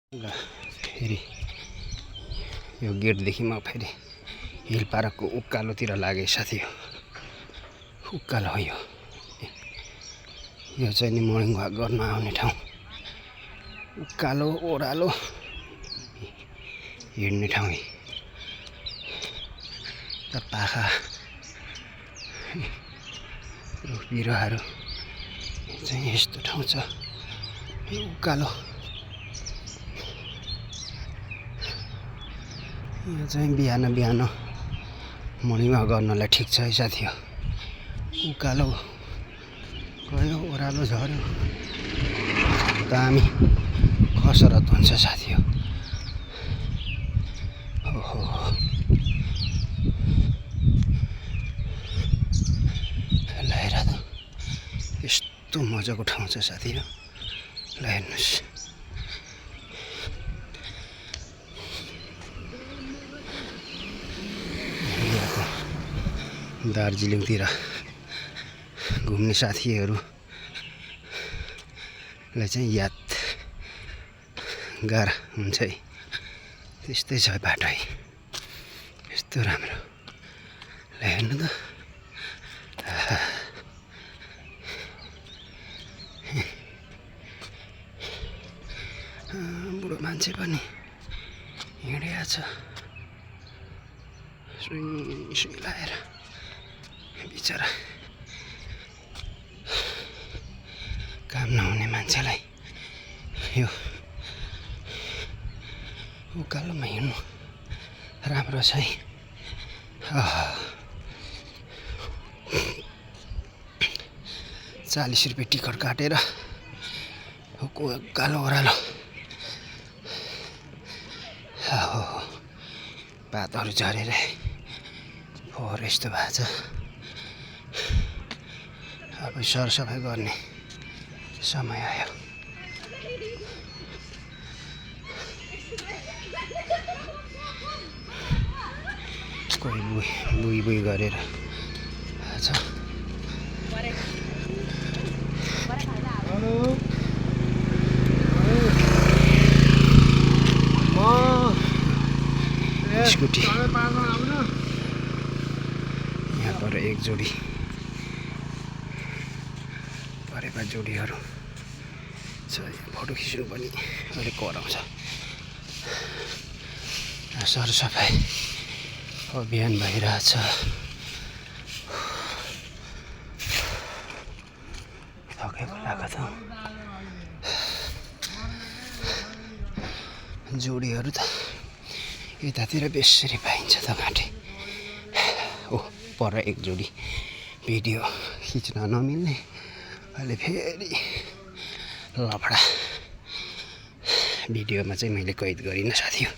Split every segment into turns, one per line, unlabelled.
ल फेरि यो गेटदेखि म फेरि हिल पार्कको उकालोतिर लागे साथी हो। उकालो हो यो चाहिँ नि मर्निङ वाक गर्न आउने ठाउँ। उकालो ओह्रालो हिँड्ने ठाउँ त पाखा रुख बिरुवाहरू चाहिँ यस्तो ठाउँ छ। यो उकालो यो चाहिँ बिहान बिहान मर्निङ वाक गर्नलाई ठिक छ है साथी हो। उकालो गयो ओह्रालो झऱ्यो दामी कसरत हुन्छ साथी हो। ओहो ल हेर त यस्तो मजाको ठाउँ छ साथी हो। ल हेर्नुहोस् दार्जिलिङतिर घुम्ने साथीहरूलाई चाहिँ यादगार हुन्छ है। त्यस्तै छ बाटो है यस्तो राम्रो। ल हेर्नु त बुढो मान्छे पनि हिँडिया छ सुई लाएर बिचरा। काम नहुने मान्छेलाई यो उकालोमा हिँड्नु राम्रो छ है। 40 रुपियाँ टिकट काटेर उकालो ओह्रालो पातहरू झरेर फोहोर यस्तो भएको छ। अब सरसफाइ गर्ने समय आयो। कोही बुई गरेर छ। स्कुटी यहाँ पर एक जोडी परेका जोडीहरू छ। फोटो खिच्नु पनि अलिक कराउँछ। सरसफाइ अभियान भइरहेछ। थकेको लाग्छ। जोडीहरू त यतातिर बेसरी पाइन्छ त घाँटे। पर एक जोडी भिडियो खिच्न नमिल्ने अहिले फेरि लफडा। भिडियोमा चाहिँ मैले कैद गरिनँ साथी हो।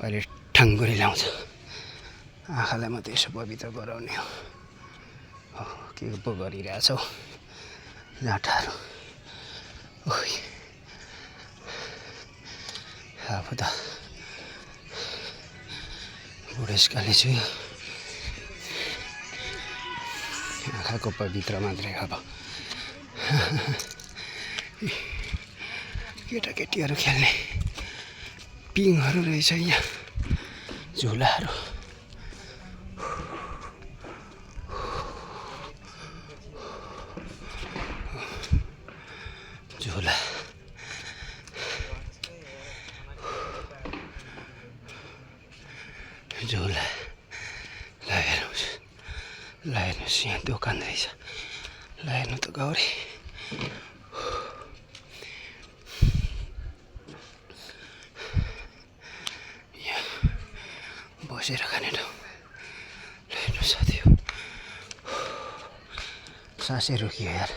अहिले ठङ्गुरी लाउँछ। आँखालाई मात्रै यसो पवित्र गराउने हो। के पो गरिरहेछौ जाँठाहरू। आफू त बुढेसकाले छु। आँखाको पवित्र मात्रै अब केटाकेटीहरू खेल्ने पिङहरू रहेछ यहाँ झुलाहरू। झुला झुला ल हेर्नुहोस् यहाँ दोकान रहेछ। ल हेर्नु त गौरी यहाँ बसेर खाने ठाउँ। ल हेर्नुहोस् साथी हो सासै रोकियो यार।